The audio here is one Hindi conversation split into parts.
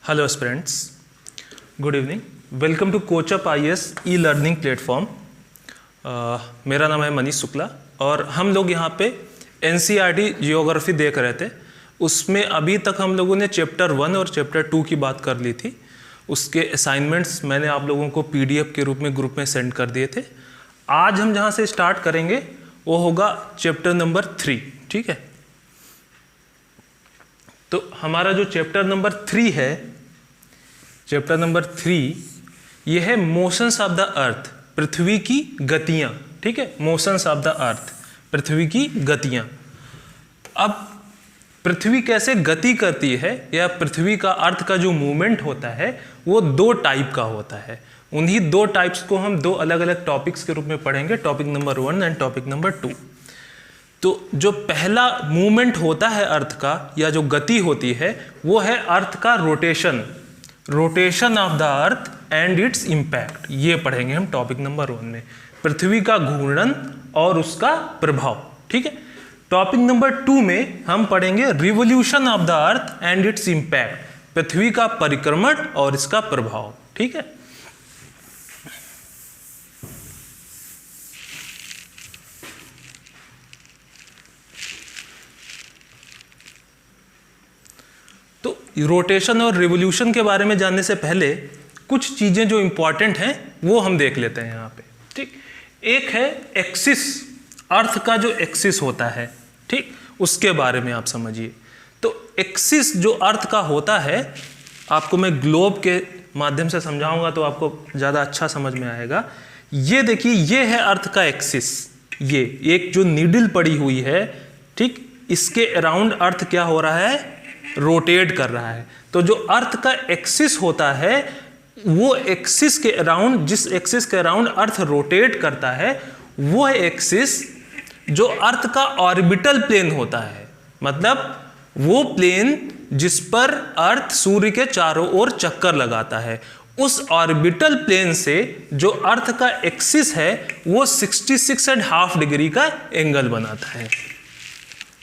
Hello students, good evening. Welcome to coach up IAS e learning platform. मेरा नाम है मनीष शुक्ला और हम लोग यहाँ पे NCERT जियोग्राफी देख रहे थे। उसमें अभी तक हम लोगों ने चैप्टर 1 और चैप्टर 2 की बात कर ली थी। उसके असाइनमेंट्स मैंने आप लोगों को PDF के रूप में ग्रुप में सेंड कर दिए थे। आज हम जहाँ से स्टार्ट करेंगे वो होगा चैप्टर नंबर 3, ठीक है। तो हमारा जो चैप्टर नंबर 3 है, चैप्टर नंबर 3 ये है मोशंस ऑफ द अर्थ, पृथ्वी की गतियां, ठीक है। मोशंस ऑफ द अर्थ, पृथ्वी की गतियां। अब पृथ्वी कैसे गति करती है या पृथ्वी का अर्थ का जो मूवमेंट होता है वो 2 टाइप का होता है। उन्हीं 2 टाइप्स को हम 2 अलग अलग टॉपिक्स के रूप में पढ़ेंगे, topic number 1 and topic number 2। तो जो पहला मूवमेंट होता है अर्थ का या जो गति होती है वो है अर्थ का rotation, rotation of the earth and its impact. ये पढ़ेंगे हम टॉपिक नंबर 1 में, पृथ्वी का घूर्णन और उसका प्रभाव, ठीक है। टॉपिक नंबर 2 में हम पढ़ेंगे revolution of the earth and its impact, पृथ्वी का परिक्रमण और इसका प्रभाव, ठीक है। तो रोटेशन और रिवोल्यूशन के बारे में जानने से पहले कुछ चीजें जो इंपॉर्टेंट हैं वो हम देख लेते हैं यहाँ पे, ठीक। एक है एक्सिस, अर्थ का जो एक्सिस होता है, ठीक, उसके बारे में आप समझिए। तो एक्सिस जो अर्थ का होता है, आपको मैं ग्लोब के माध्यम से समझाऊंगा तो आपको ज़्यादा अच्छा समझ में आएगा। ये देखिए, ये है अर्थ का एक्सिस, ये एक जो नीडल पड़ी हुई है, ठीक, इसके अराउंड अर्थ क्या हो रहा है, रोटेट कर रहा है। तो जो अर्थ का एक्सिस होता है वो एक्सिस के अराउंड, जिस एक्सिस के अराउंड अर्थ रोटेट करता है वो है एक्सिस जो अर्थ का ऑर्बिटल प्लेन होता है। मतलब वो प्लेन जिस पर अर्थ सूर्य के चारों ओर चक्कर लगाता है, उस ऑर्बिटल प्लेन से जो अर्थ का एक्सिस है वो 66.5 डिग्री का एंगल बनाता है।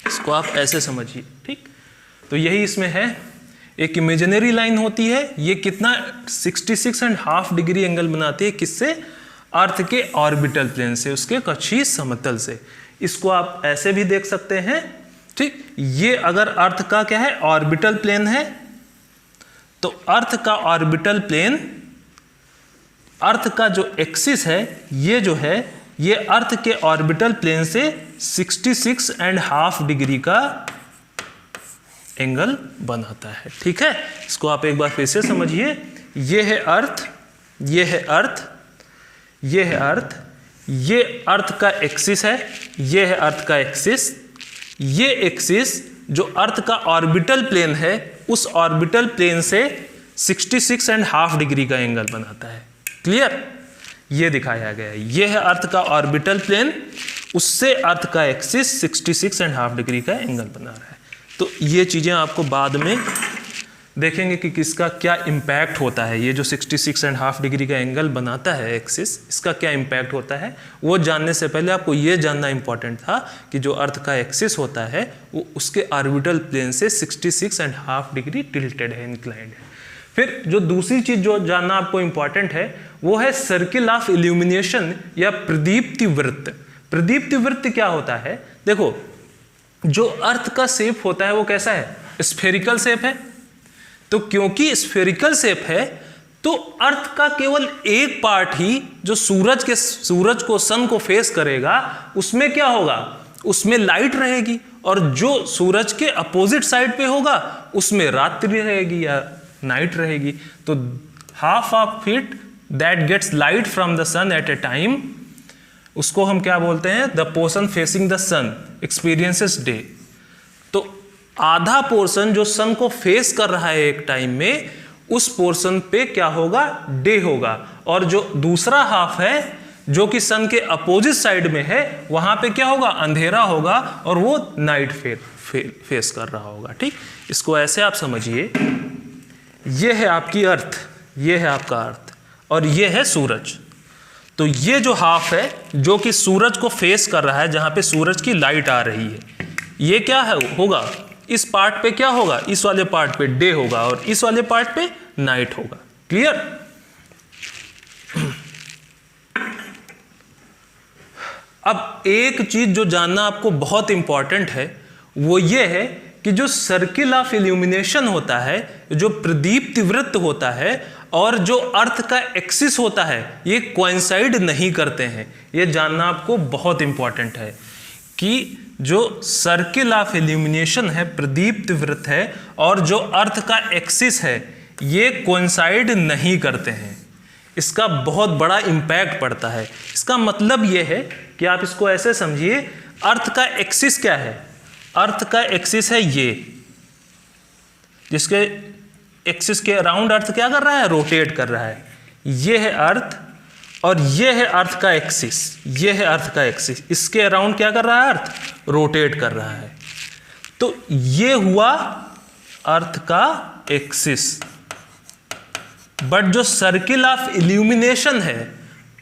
इसको आप ऐसे समझिए, ठीक। तो यही इसमें है, एक इमेजिनरी लाइन होती है, ये कितना 66.5 डिग्री एंगल बनाती है, किससे, अर्थ के ऑर्बिटल प्लेन से, उसके कक्षीय समतल से। इसको आप ऐसे भी देख सकते हैं, ठीक। ये अगर अर्थ का क्या है, ऑर्बिटल प्लेन है, तो अर्थ का ऑर्बिटल प्लेन, अर्थ का जो एक्सिस है ये जो है, ये अर्थ के ऑर्बिटल प्लेन से 66.5 डिग्री का एंगल बनाता है, ठीक है। इसको आप एक बार फिर से समझिए। ये है अर्थ, ये है अर्थ, ये है अर्थ, ये अर्थ का एक्सिस है, ये है अर्थ का एक्सिस। ये एक्सिस जो अर्थ का ऑर्बिटल प्लेन है, उस ऑर्बिटल प्लेन से 66.5 डिग्री का एंगल बनाता है। क्लियर? ये दिखाया गया है, ये है अर्थ का ऑर्बिटल प्लेन, उससे अर्थ का एक्सिस 66.5 डिग्री का एंगल बना रहा है। तो ये चीज़ें आपको बाद में देखेंगे कि किसका क्या इम्पैक्ट होता है। ये जो 66.5 डिग्री का एंगल बनाता है एक्सिस, इसका क्या इम्पैक्ट होता है वो जानने से पहले आपको ये जानना इम्पॉर्टेंट था कि जो अर्थ का एक्सिस होता है वो उसके ऑर्बिटल प्लेन से 66.5 डिग्री टिल्टेड है, इंक्लाइंड है। फिर जो दूसरी चीज़ जो जानना आपको इम्पॉर्टेंट है वो है सर्किल ऑफ इल्यूमिनेशन या प्रदीप्ति वृत्त। प्रदीप्ति वृत्त क्या होता है, देखो जो अर्थ का शेप होता है वो कैसा है, स्फेरिकल शेप है। तो क्योंकि स्फेरिकल शेप है तो अर्थ का केवल एक पार्ट ही जो सूरज को, सन को फेस करेगा, उसमें क्या होगा, उसमें लाइट रहेगी, और जो सूरज के अपोजिट साइड पे होगा उसमें रात्रि रहेगी या नाइट रहेगी। तो half of it that gets light from the sun at a time, उसको हम क्या बोलते हैं, the portion facing the sun experiences day. तो आधा पोर्शन जो सन को फेस कर रहा है एक टाइम में, उस पोर्शन पे क्या होगा, डे होगा, और जो दूसरा हाफ है जो कि सन के अपोजिट साइड में है, वहां पे क्या होगा, अंधेरा होगा और वो नाइट फेस कर रहा होगा, ठीक। इसको ऐसे आप समझिए, ये है आपकी अर्थ, ये है आपका अर्थ, और ये है सूरज। तो ये जो हाफ है जो कि सूरज को फेस कर रहा है, जहां पे सूरज की लाइट आ रही है, ये क्या है, होगा, इस पार्ट पे क्या होगा, इस वाले पार्ट पे डे होगा और इस वाले पार्ट पे नाइट होगा। क्लियर? अब एक चीज जो जानना आपको बहुत इंपॉर्टेंट है वो ये है कि जो सर्किल ऑफ इल्यूमिनेशन होता है, जो प्रदीप्ति वृत्त होता है और जो अर्थ का एक्सिस होता है, ये कोइंसाइड नहीं करते हैं। ये जानना आपको बहुत इंपॉर्टेंट है कि जो सर्किल ऑफ इल्यूमिनेशन है, प्रदीप्ति वृत्त है, और जो अर्थ का एक्सिस है, ये कोइंसाइड नहीं करते हैं। इसका बहुत बड़ा इम्पैक्ट पड़ता है। इसका मतलब ये है कि आप इसको ऐसे समझिए, अर्थ का एक्सिस क्या है? अर्थ का एक्सिस है ये, जिसके एक्सिस के अराउंड अर्थ क्या कर रहा है, रोटेट कर रहा है। ये है अर्थ और ये है अर्थ का एक्सिस, ये है अर्थ का एक्सिस, इसके अराउंड क्या कर रहा है, अर्थ रोटेट कर रहा है। तो ये हुआ अर्थ का एक्सिस। बट जो सर्किल ऑफ इल्यूमिनेशन है,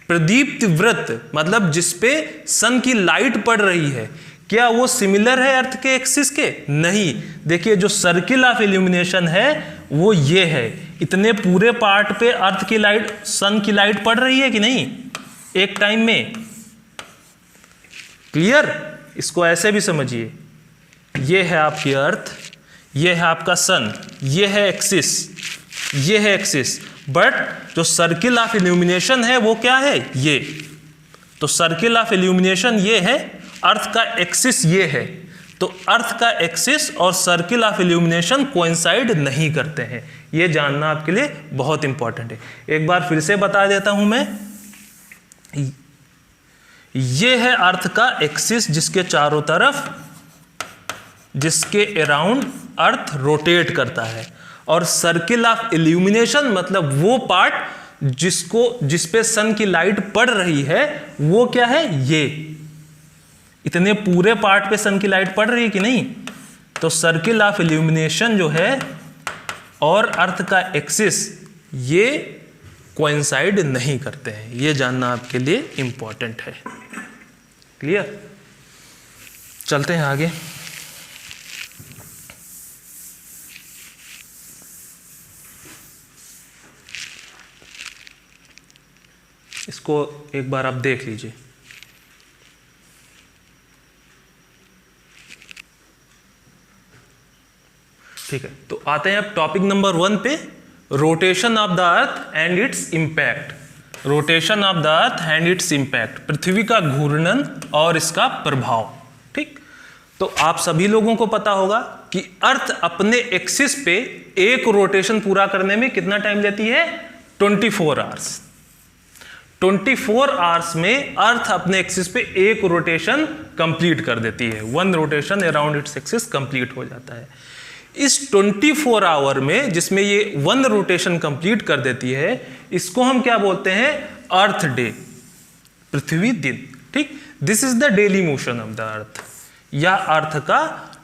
प्रदीप्ति वृत्त, मतलब जिसपे सन की लाइट पड़ रही है, क्या वो सिमिलर है अर्थ के एक्सिस के? नहीं। देखिए जो सर्किल ऑफ इल्यूमिनेशन है वो ये है, इतने पूरे पार्ट पे अर्थ की लाइट, सन की लाइट पड़ रही है कि नहीं एक टाइम में? क्लियर? इसको ऐसे भी समझिए, ये है आपकी अर्थ, ये है आपका सन, ये है एक्सिस, ये है एक्सिस, बट जो सर्किल ऑफ इल्यूमिनेशन है वो क्या है, ये। तो सर्किल ऑफ इल्यूमिनेशन ये है, अर्थ का एक्सिस ये है। तो अर्थ का एक्सिस और सर्किल ऑफ इल्यूमिनेशन कोइंसाइड नहीं करते हैं। ये जानना आपके लिए बहुत इंपॉर्टेंट है। एक बार फिर से बता देता हूं मैं, ये है अर्थ का एक्सिस जिसके चारों तरफ, जिसके अराउंड अर्थ रोटेट करता है, और सर्किल ऑफ इल्यूमिनेशन मतलब वो पार्ट जिसपे सन की लाइट पड़ रही है, वो क्या है, ये। इतने पूरे पार्ट पे सन की लाइट पड़ रही है कि नहीं? तो सर्किल ऑफ इल्यूमिनेशन जो है और अर्थ का एक्सिस, ये कोइंसाइड नहीं करते हैं। ये जानना आपके लिए इंपॉर्टेंट है। क्लियर? चलते हैं आगे। इसको एक बार आप देख लीजिए। ठीक है, तो आते हैं अब टॉपिक नंबर 1 पे, rotation of the earth and its impact. Rotation of the earth and its impact, पृथ्वी का घूर्णन और इसका प्रभाव। ठीक, तो आप सभी लोगों को पता होगा कि अर्थ अपने एक्सिस पे एक रोटेशन पूरा करने में कितना टाइम लेती है, 24 आवर्स। 24 आवर्स में अर्थ अपने एक्सिस पे एक रोटेशन कंप्लीट कर देती है। 1 rotation around its axis complete हो जाता है। इस 24 आवर में जिसमें ये 1 रोटेशन कंप्लीट कर देती है, इसको हम क्या बोलते हैं, अर्थ डे, पृथ्वी दिन। ठीक, this is the daily motion of the अर्थ, या अर्थ का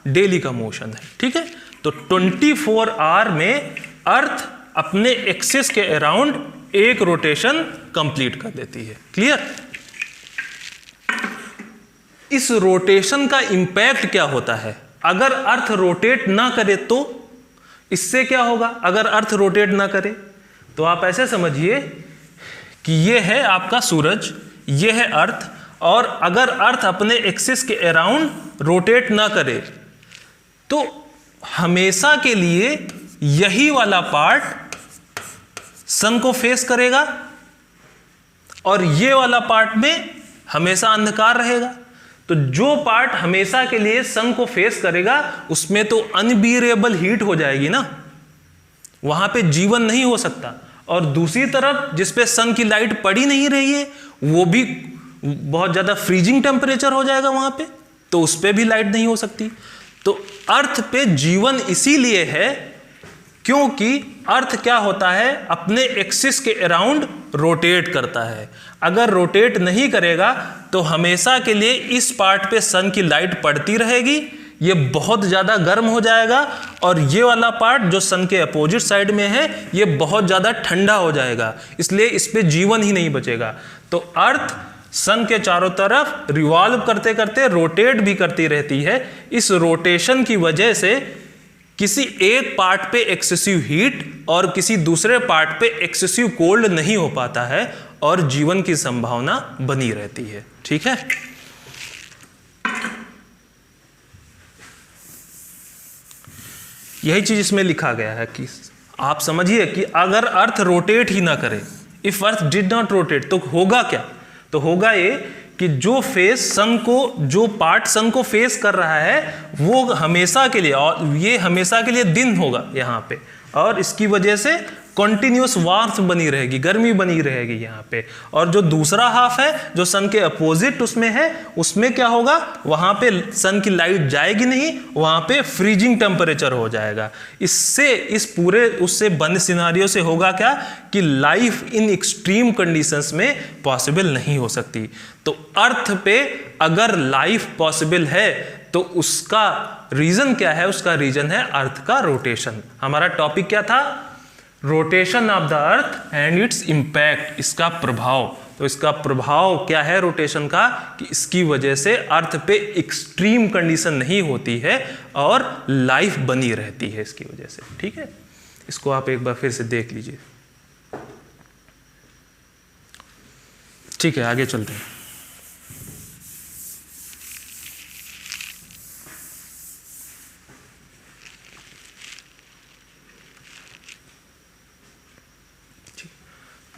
डेली का मोशन है। ठीक है, तो 24 आवर में अर्थ अपने एक्सिस के अराउंड एक रोटेशन कंप्लीट कर देती है। क्लियर? इस रोटेशन का इंपैक्ट क्या होता है? अगर अर्थ रोटेट ना करे तो इससे क्या होगा? अगर अर्थ रोटेट ना करे तो आप ऐसे समझिए कि ये है आपका सूरज, ये है अर्थ, और अगर अर्थ अपने एक्सिस के अराउंड रोटेट ना करे तो हमेशा के लिए यही वाला पार्ट सन को फेस करेगा और ये वाला पार्ट में हमेशा अंधकार रहेगा। तो जो पार्ट हमेशा के लिए सन को फेस करेगा उसमें तो अनबियरेबल हीट हो जाएगी ना, वहां पे जीवन नहीं हो सकता। और दूसरी तरफ जिस पे सन की लाइट पड़ी नहीं रही है वो भी बहुत ज्यादा फ्रीजिंग टेम्परेचर हो जाएगा वहां पे, तो उस पे भी लाइट नहीं हो सकती। तो अर्थ पे जीवन इसीलिए है क्योंकि अर्थ क्या होता है, अपने एक्सिस के अराउंड रोटेट करता है। अगर रोटेट नहीं करेगा तो हमेशा के लिए इस पार्ट पे सन की लाइट पड़ती रहेगी, ये बहुत ज़्यादा गर्म हो जाएगा, और ये वाला पार्ट जो सन के अपोजिट साइड में है ये बहुत ज़्यादा ठंडा हो जाएगा, इसलिए इस पे जीवन ही नहीं बचेगा। तो अर्थ सन के चारों तरफ रिवॉल्व करते करते रोटेट भी करती रहती है। इस रोटेशन की वजह से किसी एक पार्ट पे एक्सेसिव हीट और किसी दूसरे पार्ट पे एक्सेसिव कोल्ड नहीं हो पाता है और जीवन की संभावना बनी रहती है। ठीक है, यही चीज इसमें लिखा गया है कि आप समझिए कि अगर अर्थ रोटेट ही ना करे, if earth did not rotate, तो होगा क्या? तो होगा ये कि जो फेस सन को, जो पार्ट सन को फेस कर रहा है वो हमेशा के लिए, और ये हमेशा के लिए दिन होगा यहाँ पे, और इसकी वजह से कॉन्टिन्यूस वार्मथ बनी रहेगी, गर्मी बनी रहेगी यहाँ पे। और जो दूसरा हाफ है जो सन के अपोजिट उसमें है, उसमें क्या होगा, वहाँ पे सन की लाइट जाएगी नहीं, वहाँ पे फ्रीजिंग टेम्परेचर हो जाएगा। इससे इस पूरे उससे बंद सिनारियो से होगा क्या कि लाइफ इन एक्सट्रीम कंडीशंस में पॉसिबल नहीं हो सकती। तो अर्थ पे अगर लाइफ पॉसिबल है तो उसका रीजन क्या है? उसका रीजन है अर्थ का रोटेशन। हमारा टॉपिक क्या था? Rotation of the earth and its impact, इसका प्रभाव। तो इसका प्रभाव क्या है रोटेशन का कि इसकी वजह से अर्थ पे एक्सट्रीम कंडीशन नहीं होती है और लाइफ बनी रहती है इसकी वजह से। ठीक है, इसको आप एक बार फिर से देख लीजिए। ठीक है, आगे चलते हैं।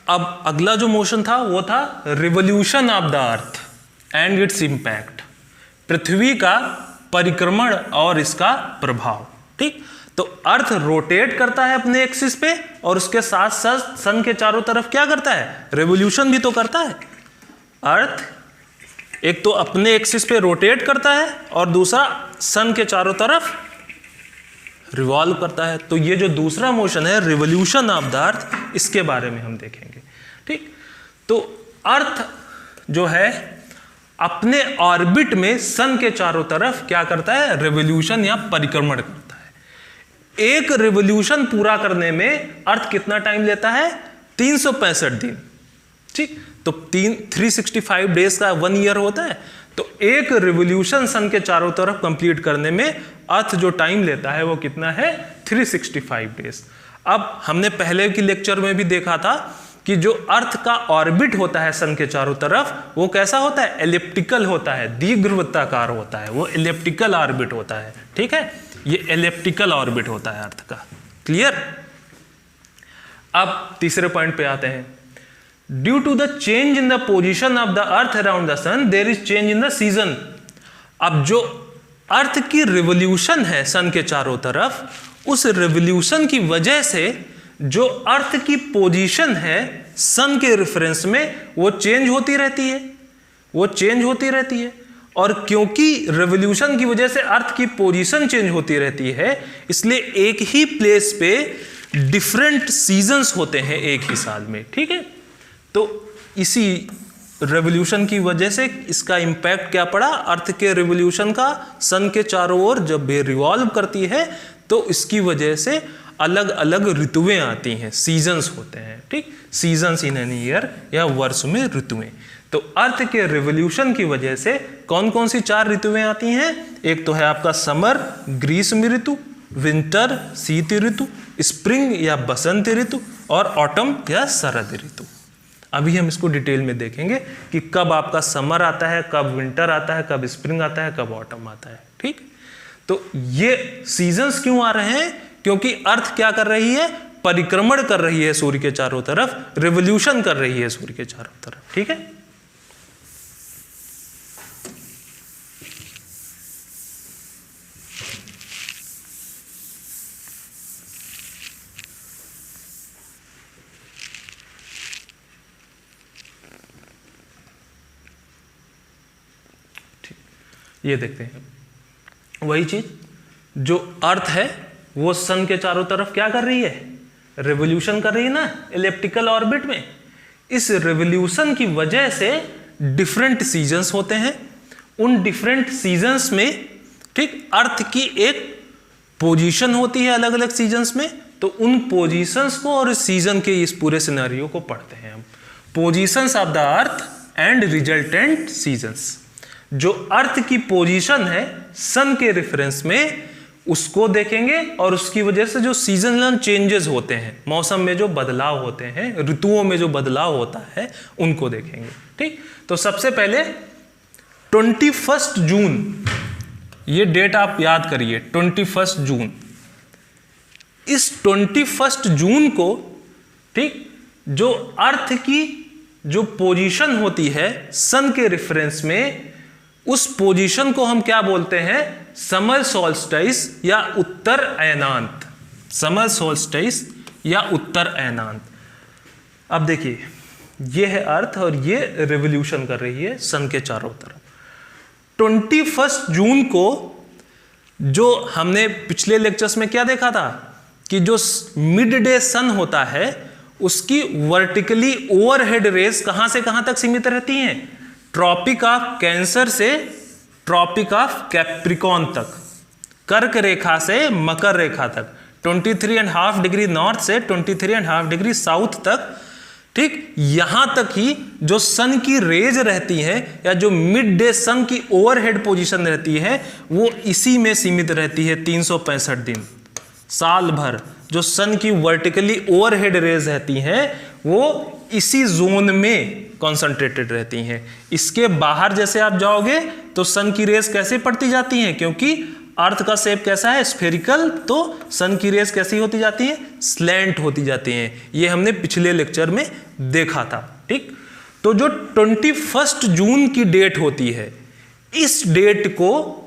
अब अगला जो मोशन था वो था revolution of the earth and its impact, पृथ्वी का परिक्रमण और इसका प्रभाव। ठीक, तो अर्थ रोटेट करता है अपने एक्सिस पे और उसके साथ साथ सन के चारों तरफ क्या करता है? रिवोल्यूशन भी तो करता है। अर्थ एक तो अपने एक्सिस पे रोटेट करता है और दूसरा सन के चारों तरफ रिवॉल्व करता है। तो ये जो दूसरा मोशन है रिवोल्यूशन ऑफ द अर्थ, इसके बारे में हम देखेंगे। ठीक, तो अर्थ जो है अपने ऑर्बिट में सन के चारों तरफ क्या करता है? रिवोल्यूशन या परिक्रमण करता है। एक रिवोल्यूशन पूरा करने में अर्थ कितना टाइम लेता है? 365 दिन। ठीक, तो 365 डेज का 1 ईयर होता है। तो एक रिवोल्यूशन सन के चारों तरफ कंप्लीट करने में अर्थ जो टाइम लेता है वो कितना है? 365 डेज। अब हमने पहले की लेक्चर में भी देखा था कि जो अर्थ का ऑर्बिट होता है सन के चारों तरफ वो कैसा होता है? एलिप्टिकल होता है, दीर्घवृत्ताकार होता है, वो एलिप्टिकल ऑर्बिट होता है। ठीक है, ये एलिप्टिकल ऑर्बिट होता है अर्थ का। क्लियर? अब तीसरे पॉइंट पे आते हैं। Due to the change in the position of the earth around the sun there is change in the season. अब जो अर्थ की रिवोल्यूशन है सन के चारों तरफ, उस रिवोल्यूशन की वजह से जो अर्थ की पोजीशन है सन के रेफरेंस में वो चेंज होती रहती है, वो चेंज होती रहती है। और क्योंकि रिवोल्यूशन की वजह से अर्थ की पोजीशन चेंज होती रहती है, इसलिए एक ही प्लेस पे डिफरेंट सीजन्स होते हैं एक ही साल में। ठीक है, तो इसी रेवोल्यूशन की वजह से इसका इंपैक्ट क्या पड़ा? अर्थ के रिवोल्यूशन का सन के चारों ओर जब ये रिवॉल्व करती है तो इसकी वजह से अलग अलग ऋतुएं आती हैं, सीजन्स होते हैं। ठीक, सीजन्स इन एन ईयर या वर्ष में ऋतुएं। तो अर्थ के रिवोल्यूशन की वजह से कौन कौन सी 4 ऋतुएं आती हैं? एक तो है आपका समर, ग्रीष्म ऋतु, विंटर, शीत ऋतु, स्प्रिंग या बसंत ऋतु, और ऑटम या शरद ऋतु। अभी हम इसको डिटेल में देखेंगे कि कब आपका समर आता है, कब विंटर आता है, कब स्प्रिंग आता है, कब ऑटम आता है। ठीक, तो ये सीजन्स क्यों आ रहे हैं? क्योंकि अर्थ क्या कर रही है? परिक्रमण कर रही है सूर्य के चारों तरफ, रिवोल्यूशन कर रही है सूर्य के चारों तरफ। ठीक है, ये देखते हैं वही चीज, जो अर्थ है वो सन के चारों तरफ क्या कर रही है? रिवोल्यूशन कर रही है ना, एलिप्टिकल ऑर्बिट में। इस रिवोल्यूशन की वजह से डिफरेंट सीजन्स होते हैं। उन डिफरेंट सीजन्स में ठीक अर्थ की एक पोजीशन होती है अलग अलग सीजन्स में। तो उन पोजीशंस को और सीजन के इस पूरे सिनेरियो को पढ़ते हैं हम। Positions of the earth and resultant seasons. जो अर्थ की पोजीशन है सन के रेफरेंस में उसको देखेंगे और उसकी वजह से जो सीजनल चेंजेस होते हैं, मौसम में जो बदलाव होते हैं, ऋतुओं में जो बदलाव होता है, उनको देखेंगे। ठीक, तो सबसे पहले 21 जून, ये डेट आप याद करिए, 21 जून। इस 21 जून को, ठीक, जो अर्थ की जो पोजीशन होती है सन के रेफरेंस में, उस पोजीशन को हम क्या बोलते हैं? समर सॉल्स्टिस या उत्तर अयनांत। समर सॉल्स्टिस या उत्तर अयनांत। अब देखिए, ये है अर्थ और ये रिवॉल्यूशन कर रही है सन के चारों तरफ। 21 जून को जो हमने पिछले लेक्चर्स में क्या देखा था कि जो मिड डे सन होता है उसकी वर्टिकली ओवरहेड रेस कहां से कहां तक सीमित रहती हैं? ट्रॉपिक ऑफ कैंसर से ट्रॉपिक ऑफ कैप्रिकॉन तक, कर्क रेखा से मकर रेखा तक, 23.5 डिग्री नॉर्थ से 23.5 डिग्री साउथ तक। ठीक, यहां तक ही जो सन की रेज रहती है या जो मिड डे सन की ओवरहेड पोजीशन रहती है वो इसी में सीमित रहती है। 365 दिन साल भर जो सन की वर्टिकली ओवरहेड रेज रहती हैं वो इसी जोन में कॉन्सेंट्रेटेड रहती हैं। इसके बाहर जैसे आप जाओगे तो सन की रेज कैसे पड़ती जाती हैं? क्योंकि अर्थ का शेप कैसा है? स्फेरिकल, तो सन की रेज कैसी होती जाती है? स्लैंट होती जाती हैं। ये हमने पिछले लेक्चर में देखा था। ठीक, तो जो 21 जून की डेट होती है, इस डेट को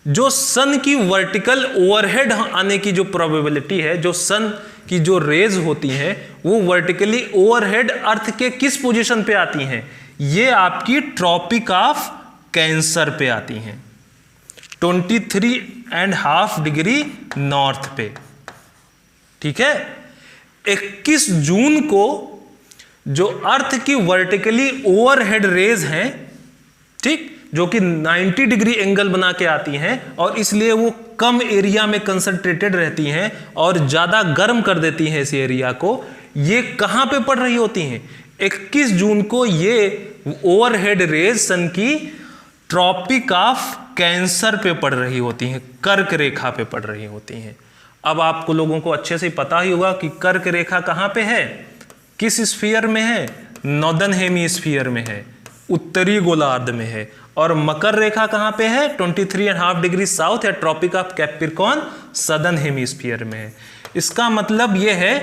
जो सन की वर्टिकल ओवरहेड आने की जो प्रोबेबिलिटी है, जो सन की जो रेज होती हैं वो वर्टिकली ओवरहेड अर्थ के किस पोजीशन पे आती हैं? ये आपकी ट्रॉपिक ऑफ कैंसर पे आती हैं, 23.5 डिग्री नॉर्थ पे। ठीक है, 21 जून को जो अर्थ की वर्टिकली ओवरहेड रेज हैं, ठीक, जो कि 90 डिग्री एंगल बना के आती हैं और इसलिए वो कम एरिया में कंसंट्रेटेड रहती हैं और ज्यादा गर्म कर देती हैं इस एरिया को। ये कहां पे पड़ रही होती हैं? 21 जून को ये ओवरहेड रेज सन की ट्रॉपिक ऑफ कैंसर पे पड़ रही होती हैं, कर्क रेखा पे पड़ रही होती हैं। अब आपको लोगों को अच्छे से पता ही होगा कि कर्क रेखा कहां पे है, किस स्फीयर में है? नॉर्दर्न हेमीस्फीयर में है, उत्तरी गोलार्ध में है। और मकर रेखा कहां पे है? 23.5 डिग्री साउथ या tropic of Capricorn, southern hemisphere में है। इसका मतलब यह है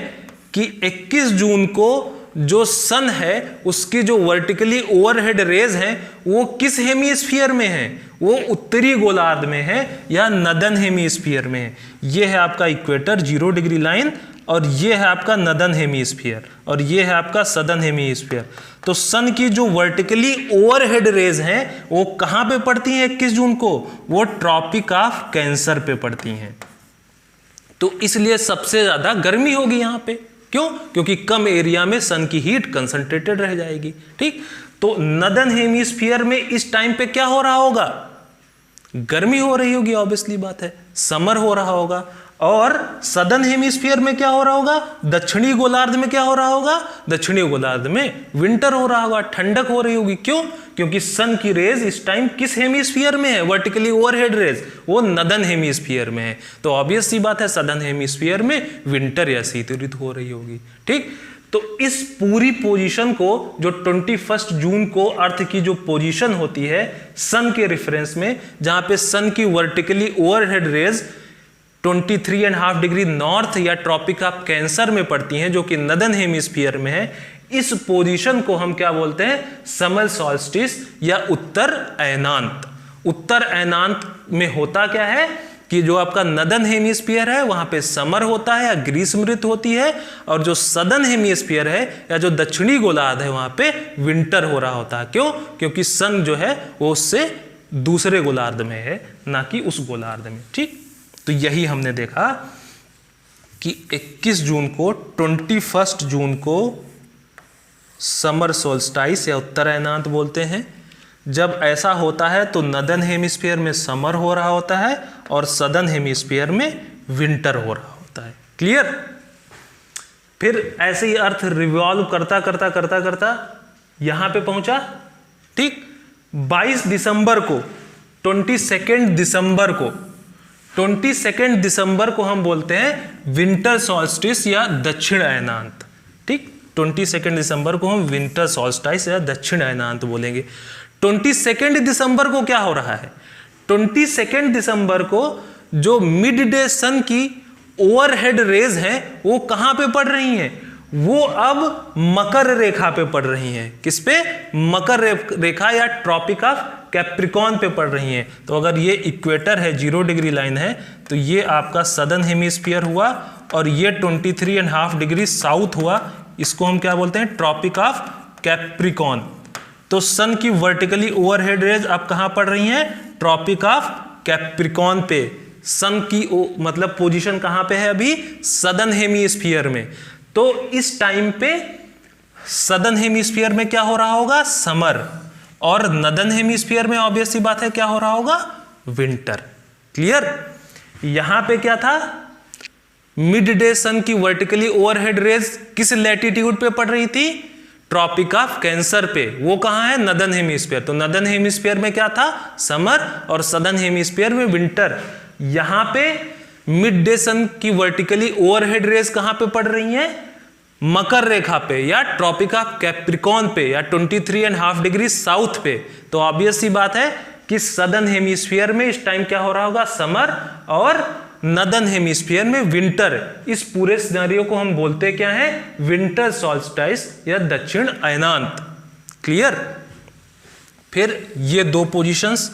कि 21 जून को जो सन है उसकी जो वर्टिकली ओवरहेड रेज हैं वो किस हेमीस्फीयर में है? वो उत्तरी गोलार्ध में है या नदर्न हेमीस्फीयर में है। ये है आपका इक्वेटर 0 डिग्री लाइन और ये है आपका नदर्न हेमीस्फीयर और ये है आपका सदर्न हेमीस्फीयर। तो सन की जो वर्टिकली ओवरहेड रेज हैं वो कहां पे पड़ती हैं 21 जून को? वो ट्रॉपिक ऑफ कैंसर पे पड़ती हैं। तो इसलिए सबसे ज्यादा गर्मी होगी यहां पे। क्यों? क्योंकि कम एरिया में सन की हीट कंसंट्रेटेड रह जाएगी। ठीक, तो नदर्न हेमीस्फीयर में इस टाइम पे क्या हो रहा होगा? गर्मी हो रही होगी, ऑब्वियसली बात है, समर हो रहा होगा। और सदर्न हेमीस्फीयर में क्या हो रहा होगा? दक्षिणी गोलार्ध में क्या हो रहा होगा? दक्षिणी गोलार्ध में विंटर हो रहा होगा, ठंडक हो रही होगी। क्यों? क्योंकि सन की रेज इस टाइम किस हेमीस्फीयर में है? वर्टिकली ओवरहेड रेज, वो नदर्न हेमीस्फीयर में है। तो ऑब्वियस सी बात है सदर्न हेमीस्फीयर में विंटर या शीत ऋतु हो रही होगी। ठीक, तो इस पूरी पोजीशन को जो 21 जून को अर्थ की जो पोजीशन होती है सन के रेफरेंस में, जहां पे सन की vertically overhead rays 23.5 degree north या ट्रॉपिक ऑफ कैंसर में पड़ती हैं, जो कि नदर्न हेमीस्फीयर में है, इस पोजीशन को हम क्या बोलते हैं? समर सॉल्स्टिस या उत्तर अयनांत। उत्तर अयनांत में होता क्या है कि जो आपका नदर्न हेमीस्फीयर है वहां पे समर होता है या ग्रीष्म ऋतु होती है, और जो सदर्न हेमीस्फीयर है या जो दक्षिणी गोलार्ध है वहां पे विंटर हो रहा होता है। क्यों? क्योंकि सन जो है वो उससे दूसरे गोलार्ध में है, ना कि उस गोलार्ध में। ठीक, तो यही हमने देखा कि 21 जून को 21 जून को समर सोल्स्टाइस या उत्तर अयनांत बोलते हैं। जब ऐसा होता है तो नदर्न हेमिस्फीयर में समर हो रहा होता है और सदर्न हेमिस्फीयर में विंटर हो रहा होता है। क्लियर? फिर ऐसे ही अर्थ रिवॉल्व करता करता करता करता यहां पे पहुंचा ठीक। 22 दिसंबर को 22 दिसंबर को हम बोलते हैं विंटर सॉल्स्टिस या दक्षिण अयनांत। ठीक, 22 दिसंबर को हम विंटर सॉल्स्टिस या दक्षिण अयनांत बोलेंगे। 22 दिसंबर को क्या हो रहा है? 22 दिसंबर को जो मिड डे सन की ओवरहेड रेज हैं वो कहां पे पड़ रही हैं? वो अब मकर रेखा पे पड़ रही हैं। किस पे? मकर रेखा या ट्रॉपिक ऑफ कैप्रिकॉर्न पे पड़ रही हैं। तो अगर ये इक्वेटर है, 0 डिग्री लाइन है, तो ये आपका सदर्न हेमिस्फीयर हुआ और ये 23.5 डिग्री साउथ हुआ। इसको हम क्या बोलते हैं? Tropic of Capricorn. तो सन की वर्टिकली ओवरहेड रेज अब कहां पड़ रही हैं? ट्रॉपिक ऑफ कैप्रिकॉर्न पे। सन की मतलब पोजीशन कहां पे है अभी? सदर्न हेमिस्फीयर में। तो इस टाइम पे सदर्न हेमिस्फीयर में क्या हो रहा होगा? समर। और नदर्न हेमिस्फीयर में ऑब्वियस सी बात है क्या हो रहा होगा? विंटर। क्लियर? यहां पे क्या था? मिड डे सन की वर्टिकली ओवरहेड रेज किस लैटिट्यूड पे पड़ रही थी? ट्रॉपिक ऑफ कैंसर पे। वो कहां है? Northern hemisphere. तो नदर्न हेमिस्फीयर में क्या था? समर, और सदर्न हेमिस्फीयर में विंटर। यहां पे मिड डे सन की वर्टिकली ओवरहेड रेज कहां पे पड़ रही हैं? मकर रेखा पे या ट्रॉपिक ऑफ कैप्रिकॉर्न पे या 23.5 डिग्री साउथ पे। तो ऑब्वियस सी बात है कि सदर्न हेमिस्फीयर में इस टाइम क्या हो रहा होगा? समर, और नदर्न हेमिस्फीयर में विंटर। इस पूरे सिनेरियो को हम बोलते क्या है? विंटर सॉल्स्टिस या दक्षिण अयनांत। क्लियर? फिर ये दो पोजीशंस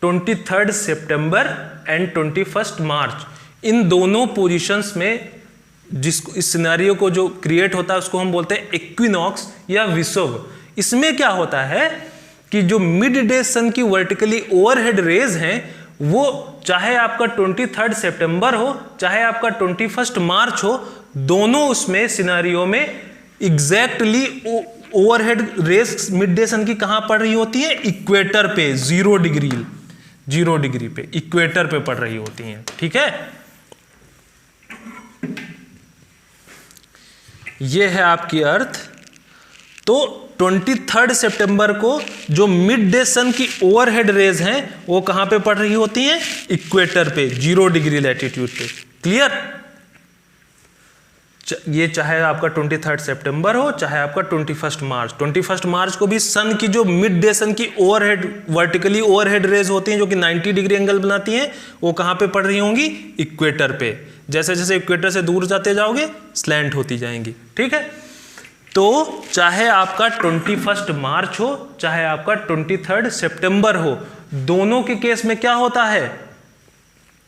23 सितंबर एंड 21 मार्च, इन दोनों पोजीशंस में जिसको इस सिनेरियो को जो क्रिएट होता है उसको हम बोलते हैं इक्विनॉक्स या विषुव। इसमें क्या होता है कि जो मिड डे सन की वर्टिकली ओवरहेड रेज हैं वो चाहे आपका 23 सितंबर हो चाहे आपका 21 मार्च हो, दोनों उसमें सिनेरियो में exactly overhead rays mid day sun की कहां पड़ रही होती है? इक्वेटर पे, 0 डिग्री पे, इक्वेटर पे पड़ रही होती हैं। ठीक है, ये है आपकी अर्थ। तो 23 सितंबर को जो मिड डे सन की ओवरहेड रेज हैं वो कहां पे पड़ रही होती हैं? इक्वेटर पे, 0 डिग्री लैटिट्यूड पे। क्लियर? ये चाहे आपका 23 सितंबर हो चाहे आपका 21 मार्च। 21 मार्च को भी सन की जो मिड डे सन की ओवरहेड वर्टिकली ओवरहेड रेज होती हैं जो कि 90 डिग्री एंगल बनाती हैं, वो कहां पे पड़ रही होंगी? इक्वेटर पे। जैसे जैसे इक्वेटर से दूर जाते जाओगे स्लैंट होती जाएंगी। ठीक है, तो चाहे आपका 21 मार्च हो चाहे आपका 23 सितंबर हो, दोनों के केस में क्या होता है?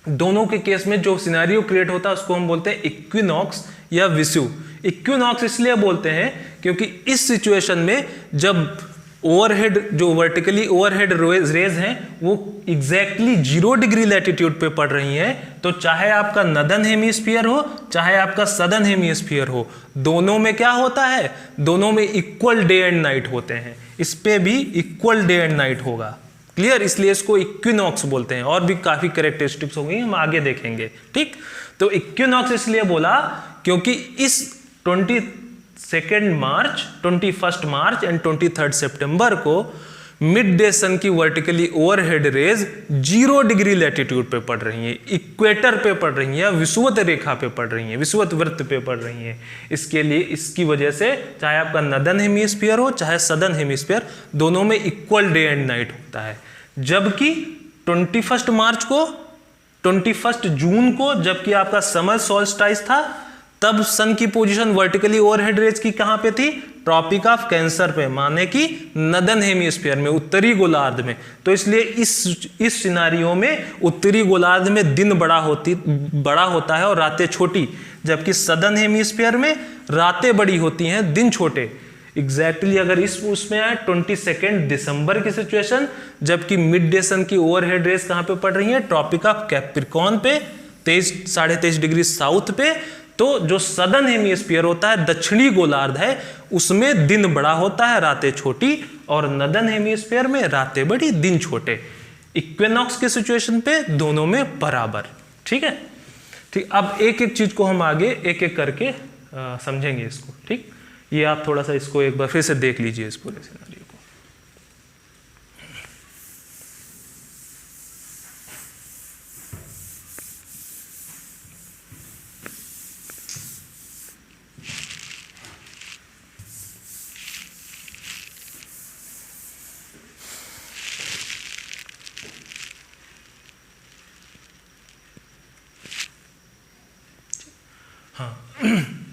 दोनों के केस में जो सिनेरियो क्रिएट होता है उसको हम बोलते हैं इक्विनॉक्स या विषुव। इक्विनॉक्स इसलिए बोलते हैं क्योंकि इस सिचुएशन में जब ओवरहेड जो वर्टिकली ओवरहेड रेज हैं वो एग्जैक्टली 0 डिग्री लैटिट्यूड पे पड़ रही हैं, तो चाहे आपका नदर्न हेमिस्फीयर हो चाहे आपका सदर्न हेमिस्फीयर हो, दोनों में क्या होता है? दोनों में इक्वल डे एंड नाइट होते हैं। इस पे भी इक्वल डे एंड नाइट होगा। क्लियर? इसलिए इसको इक्विनॉक्स बोलते हैं। और भी काफी कैरेक्टरिस्टिक्स होंगी, हम आगे देखेंगे। ठीक, तो इक्विनॉक्स इसलिए बोला क्योंकि इस 22 मार्च, 21 मार्च एंड 23 सितंबर को मिड डे सन की vertically overhead rays 0 degree latitude पे पड़ रही हैं, इक्वेटर पे पड़ रही हैं या विषुवत रेखा पे पड़ रही हैं, विषुवत वृत्त पे पड़ रही हैं। इसके लिए इसकी वजह से चाहे आपका नदर्न हेमिस्फीयर हो चाहे सदर्न हेमिस्फीयर, दोनों में इक्वल डे एंड नाइट होता है। जबकि 21 मार्च को, 21 जून को जबकि आपका समर सॉल्स्टिस था, तब सन की पोजीशन वर्टिकली ओवरहेड रेज की कहां पे थी? ट्रॉपिक ऑफ कैंसर पे, माने कि नदर्न हेमिस्फीयर में, उत्तरी गोलार्ध में। तो इसलिए इस सिनारियो में उत्तरी गोलार्ध में दिन बड़ा होता है और रातें छोटी, जबकि सदर्न हेमिस्फीयर में रातें बड़ी होती हैं, दिन छोटे। एग्जैक्टली अगर इस उसमें आए 22 दिसंबर की सिचुएशन, जबकि मिड डे सन की ओवरहेड रेज कहां पे पड़ रही है? ट्रॉपिक ऑफ कैप्रिकॉर्न पे, 23-23.5 डिग्री साउथ पे। तो जो सदर्न हेमिस्फीयर होता है, दक्षिणी गोलार्ध है, उसमें दिन बड़ा होता है, रातें छोटी, और नदर्न हेमिस्फीयर में रातें बड़ी, दिन छोटे। इक्विनॉक्स के सिचुएशन पे दोनों में बराबर। ठीक है, ठीक। अब एक एक चीज को हम आगे एक एक करके समझेंगे इसको। ठीक, ये आप थोड़ा सा इसको एक बार फिर से देख लीजिए इस पूरे सिनेरियो को।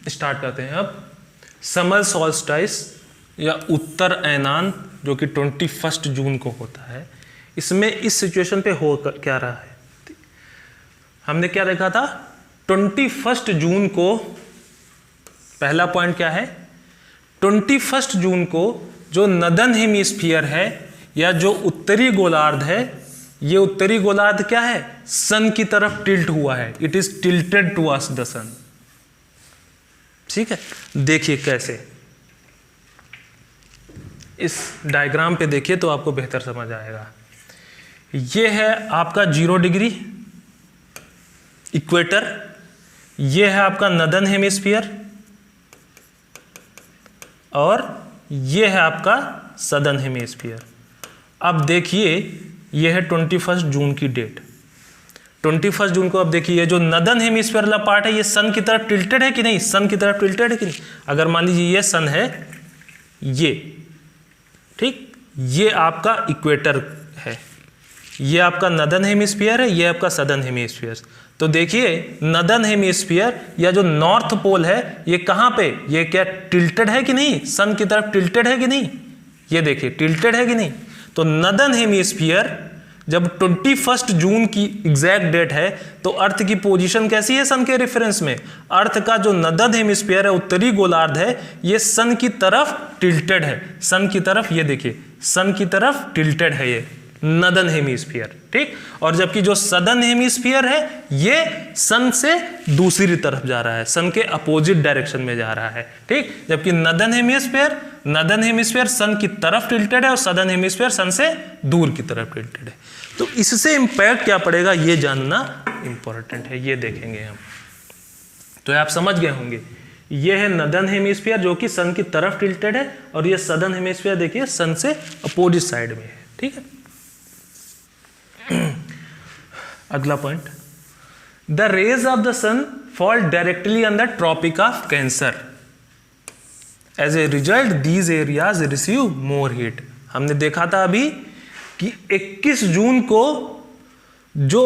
स्टार्ट करते हैं अब। समर सॉल्स्टाइस या उत्तर ऐनान जो कि 21 जून को होता है, इसमें इस सिचुएशन पे हो क्या रहा है, हमने क्या देखा था 21 जून को, पहला पॉइंट क्या है 21 जून को जो नदन हेमिस्फीयर है या जो उत्तरी गोलार्ध है, ये उत्तरी गोलार्ध क्या है सन की तरफ टिल्ट हुआ है, it is tilted towards the sun. ठीक है, देखिए कैसे, इस डायग्राम पे देखिए तो आपको बेहतर समझ आएगा। ये है आपका 0 डिग्री इक्वेटर, ये है आपका नदन हेमिस्फीयर और ये है आपका सदर्न हेमिस्फीयर। अब देखिए ये है 21 जून की डेट, 21 जून को अब देखिए जो नदन हेमिस्फीयर वाला पार्ट है ये सन की तरफ टिल्टेड है कि नहीं, सन की तरफ टिल्टेड है कि नहीं। अगर मान लीजिए ये सन है, ये ठीक, ये आपका इक्वेटर है, ये आपका नदन हेमिस्फीयर है, ये आपका सदर्न हेमिस्फीयर। तो देखिए नदन हेमिस्फीयर या जो नॉर्थ पोल है ये कहाँ पे, ये क्या टिल्टेड है कि नहीं, सन की तरफ टिल्टेड है कि नहीं, ये देखिए टिल्टेड है कि नहीं। तो नदन हेमिस्फीयर जब 21 जून की एग्जैक्ट डेट है तो अर्थ की पोजीशन कैसी है सन के रेफरेंस में, अर्थ का जो नदन हेमिस्फीयर है उत्तरी गोलार्ध है ये सन की तरफ टिल्टेड है, सन की तरफ, ये देखिए सन की तरफ टिल्टेड है ये नदन हेमिस्फीयर। ठीक, और जबकि जो सदर्न हेमिस्फीयर है ये सन से दूसरी तरफ जा रहा है, सन के अपोजिट डायरेक्शन में जा रहा है। ठीक, जबकि नदन हेमिस्फीयर सन की तरफ टिल्टेड है और सदर्न हेमिस्फीयर सन से दूर की तरफ टिल्टेड है। तो इससे इंपैक्ट क्या पड़ेगा ये जानना इंपॉर्टेंट है, ये देखेंगे हम। तो आप समझ गए होंगे, ये है नदन हेमिस्फीयर जो कि सन की तरफ टिल्टेड है और ये सदर्न हेमिस्फीयर देखिए सन से अपोजिट साइड में है। ठीक है, अगला point, the rays of the sun fall directly on the tropic of Cancer, as a result these areas receive more heat. हमने देखा था अभी कि 21 जून को जो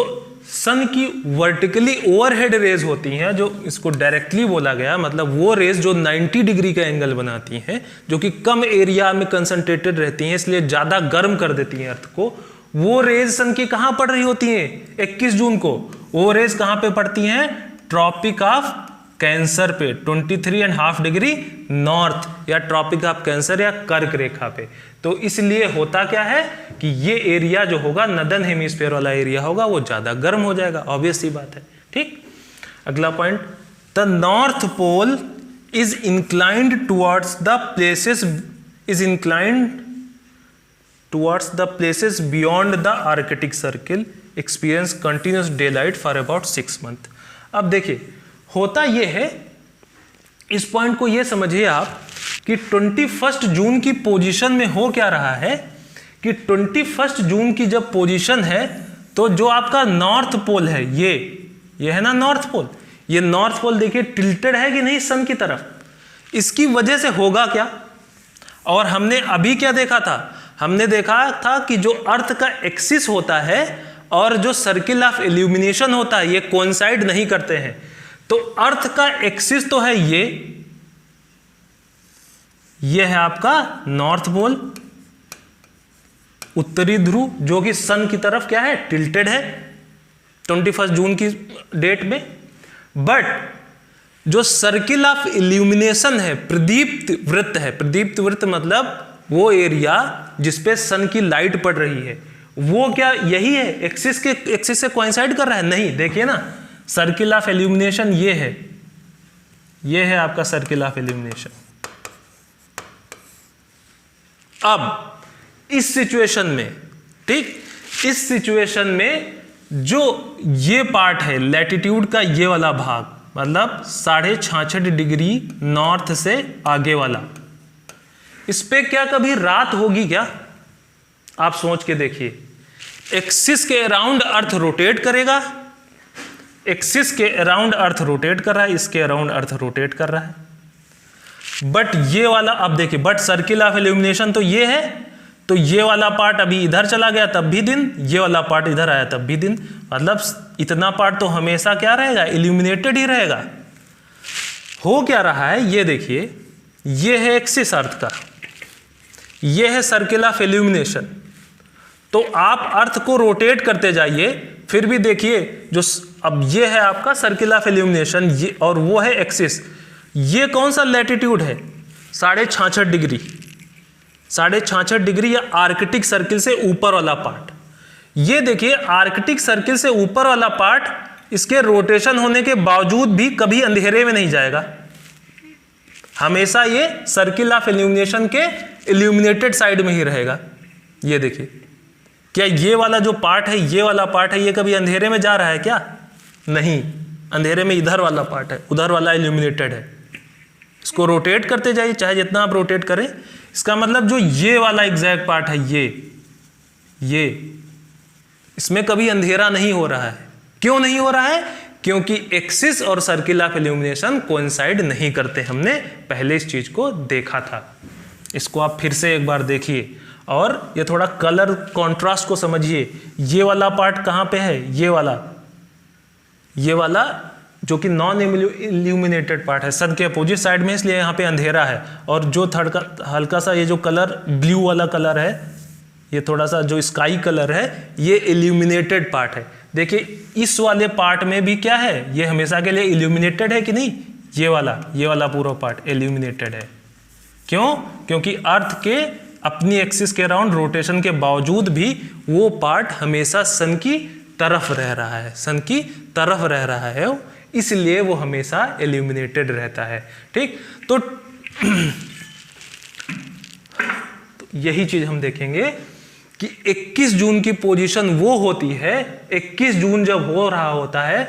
सन की वर्टिकली ओवरहेड रेज होती हैं, जो इसको डायरेक्टली बोला गया, मतलब वो रेज जो 90 डिग्री का एंगल बनाती हैं, जो कि कम एरिया में कंसंट्रेटेड रहती हैं इसलिए ज्यादा गर्म कर देती हैं अर्थ को, वो रेज सन की कहां पड़ रही होती हैं 21 जून को, वो रेज कहां पे पड़ती हैं ट्रॉपिक ऑफ कैंसर पे 23.5 डिग्री नॉर्थ, या ट्रॉपिक ऑफ कैंसर या कर्क रेखा पे। तो इसलिए होता क्या है कि ये एरिया जो होगा नदन हेमिस्फीयर वाला एरिया होगा वो ज्यादा गर्म हो जाएगा, ऑब्वियस सी बात है। ठीक, अगला point, the north pole is inclined towards the places beyond the Arctic circle experience continuous daylight for about 6 month. अब देखिए होता यह है, इस पॉइंट को यह समझिए आप कि 21 जून की पोजीशन में हो क्या रहा है कि 21 जून की जब पोजीशन है तो जो आपका नॉर्थ पोल है ये है ना नॉर्थ पोल, ये नॉर्थ पोल देखिए टिल्टेड है कि नहीं सन की तरफ, इसकी वजह से होगा क्या। और हमने अभी क्या देखा था, हमने देखा था कि जो अर्थ का एक्सिस होता है और जो सर्किल ऑफ इल्यूमिनेशन होता है ये कोइंसाइड नहीं करते हैं। तो अर्थ का एक्सिस तो है ये है आपका नॉर्थ पोल, उत्तरी ध्रुव जो कि सन की तरफ क्या है टिल्टेड है 21 जून की डेट में। बट जो सर्किल ऑफ इल्यूमिनेशन है प्रदीप्त वृत्त है, प्रदीप्त वृत्त मतलब वो एरिया जिसपे सन की लाइट पड़ रही है, वो क्या यही है एक्सिस से कोइंसाइड कर रहा है, नहीं। देखिए ना सर्किल ऑफ इल्यूमिनेशन ये है आपका सर्किल ऑफ इल्यूमिनेशन। अब इस सिचुएशन में, ठीक, इस सिचुएशन में जो ये पार्ट है लैटिट्यूड का ये वाला भाग मतलब 66.5 डिग्री नॉर्थ से आगे वाला, इस पे क्या कभी रात होगी क्या? आप सोच के देखिए, एक्सिस के अराउंड अर्थ रोटेट करेगा, एक्सिस के अराउंड अर्थ रोटेट कर रहा है, इसके अराउंड अर्थ रोटेट कर रहा है। बट ये वाला अब देखिए, बट सर्किल ऑफ इल्यूमिनेशन तो ये है, तो ये वाला पार्ट अभी इधर चला गया तब भी दिन, ये वाला पार्ट इधर आया तब भी दिन, मतलब इतना पार्ट तो हमेशा क्या रहेगा, इल्यूमिनेटेड ही रहेगा। हो क्या रहा है ये देखिए, ये है एक्सिस अर्थ का, ये है सर्किल ऑफ इल्यूमिनेशन। तो आप अर्थ को रोटेट करते जाइए, फिर भी देखिए जो अब ये है आपका सर्किल ऑफ इल्यूमिनेशन, ये और वो है एक्सिस। ये कौन सा लैटिट्यूड है? 66.5 डिग्री, 66.5 डिग्री, या आर्कटिक सर्किल से ऊपर वाला पार्ट। ये देखिए आर्कटिक सर्किल से ऊपर वाला पार्ट इसके रोटेशन होने के बावजूद भी कभी अंधेरे में नहीं जाएगा, हमेशा ये सर्किल ऑफ इल्यूमिनेशन के इल्यूमिनेटेड साइड में ही रहेगा। ये देखिए, क्या ये वाला जो पार्ट है, ये वाला पार्ट है, ये कभी अंधेरे में जा रहा है क्या? नहीं, अंधेरे में इधर वाला पार्ट है, उधर वाला इल्यूमिनेटेड है। इसको रोटेट करते जाइए, चाहे जितना आप रोटेट करें। इसका मतलब जो ये वाला एग्जैक्ट पार्ट है, ये इसमें कभी अंधेरा नहीं हो रहा है। क्यों नहीं हो रहा है? क्योंकि एक्सिस और सर्किल ऑफ इल्यूमिनेशन कोइंसाइड नहीं करते। हमने पहले इस चीज को देखा था। इसको आप फिर से एक बार देखिए और ये थोड़ा कलर कॉन्ट्रास्ट को समझिए। ये वाला पार्ट कहाँ पे है? ये वाला जो कि नॉन इल्यूमिनेटेड पार्ट है, सन के अपोजिट साइड में, इसलिए यहाँ पे अंधेरा है। और जो हल्का सा ये जो कलर ब्लू वाला कलर है, ये थोड़ा सा जो स्काई कलर है, ये इल्यूमिनेटेड पार्ट है। देखिए इस वाले पार्ट में भी क्या है, ये हमेशा के लिए इल्यूमिनेटेड है कि नहीं? ये वाला पूरा पार्ट इल्यूमिनेटेड है। क्यों? क्योंकि अर्थ के अपनी एक्सिस के अराउंड रोटेशन के बावजूद भी वो पार्ट हमेशा सन की तरफ रह रहा है, सन की तरफ रह रहा है, इसलिए वो हमेशा इल्यूमिनेटेड रहता है। ठीक, तो यही चीज हम देखेंगे कि 21 जून की पोजीशन वो होती है, 21 जून जब हो रहा होता है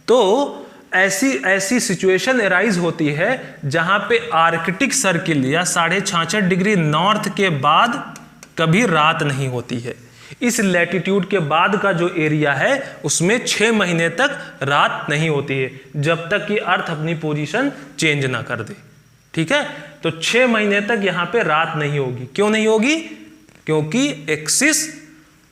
तो ऐसी सिचुएशन एराइज होती है जहां पे आर्कटिक सर्किल या 66.5 डिग्री नॉर्थ के बाद कभी रात नहीं होती है। इस लैटिट्यूड के बाद का जो एरिया है उसमें 6 महीने तक रात नहीं होती है, जब तक कि अर्थ अपनी पोजीशन चेंज ना कर दे। ठीक है, तो 6 महीने तक यहां पे रात नहीं होगी। क्यों नहीं होगी? क्योंकि एक्सिस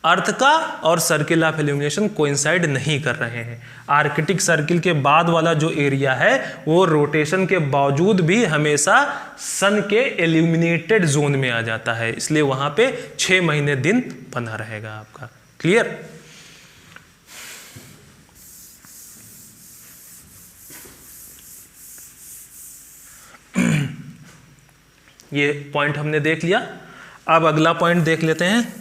अर्थ का और सर्किल ऑफ इल्यूमिनेशन कोइंसाइड नहीं कर रहे हैं। आर्कटिक सर्किल के बाद वाला जो एरिया है वो रोटेशन के बावजूद भी हमेशा सन के इल्यूमिनेटेड जोन में आ जाता है, इसलिए वहां पे 6 महीने दिन बना रहेगा आपका। क्लियर? ये पॉइंट हमने देख लिया। अब अगला पॉइंट देख लेते हैं।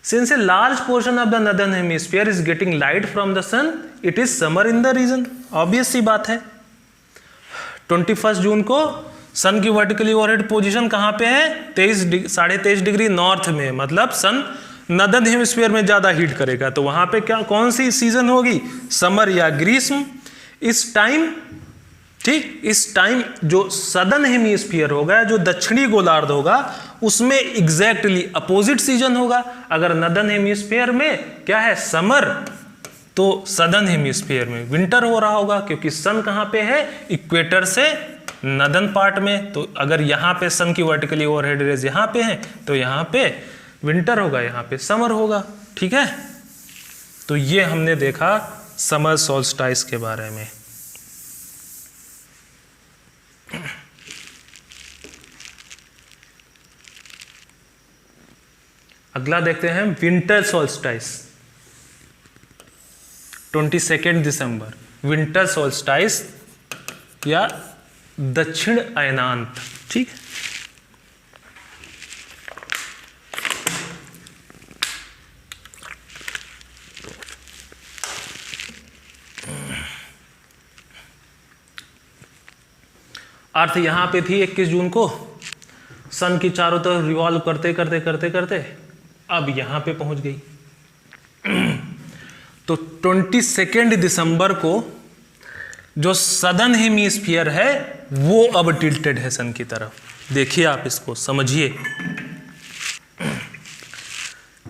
Since a large portion of the northern hemisphere is getting light from the sun, it is summer in the region. Obvious सी बात है। 21 जून को सन की वर्टिकली ओवरहेड पोजीशन कहाँ पे है? 23.5 डिग्री नॉर्थ में, मतलब सन नॉर्दर्न हेमिस्फीयर में ज्यादा हीट करेगा। तो वहां पे क्या कौन सी सीजन होगी? समर या ग्रीष्म। इस टाइम, ठीक, इस टाइम जो सदर्न हेमिस्फीयर होगा, जो दक्षिणी गोलार्ध होगा, उसमें एग्जैक्टली अपोजिट सीजन होगा। अगर नॉर्दर्न हेमिस्फीयर में क्या है? समर, तो सदर्न हेमिस्फीयर में विंटर हो रहा होगा, क्योंकि सन कहाँ पे है? इक्वेटर से नॉर्दर्न पार्ट में। तो अगर यहाँ पे सन की वर्टिकली ओवरहेड रेज यहाँ पे है तो यहाँ पे विंटर होगा, यहाँ पे समर होगा। ठीक है, तो ये हमने देखा समर सोल्स्टाइस के बारे में। अगला देखते हैं विंटर सोल्स्टाइस, 22 दिसंबर, विंटर सोल्स्टाइस या दक्षिण अयनांत। ठीक, अर्थ यहां पे थी 21 जून को, सन की चारों तरफ रिवॉल्व करते करते करते करते अब यहां पे पहुंच गई। तो 22 दिसंबर को जो सदर्न हेमिस्फीयर है वो अब टिल्टेड है सन की तरफ। देखिए आप इसको समझिए।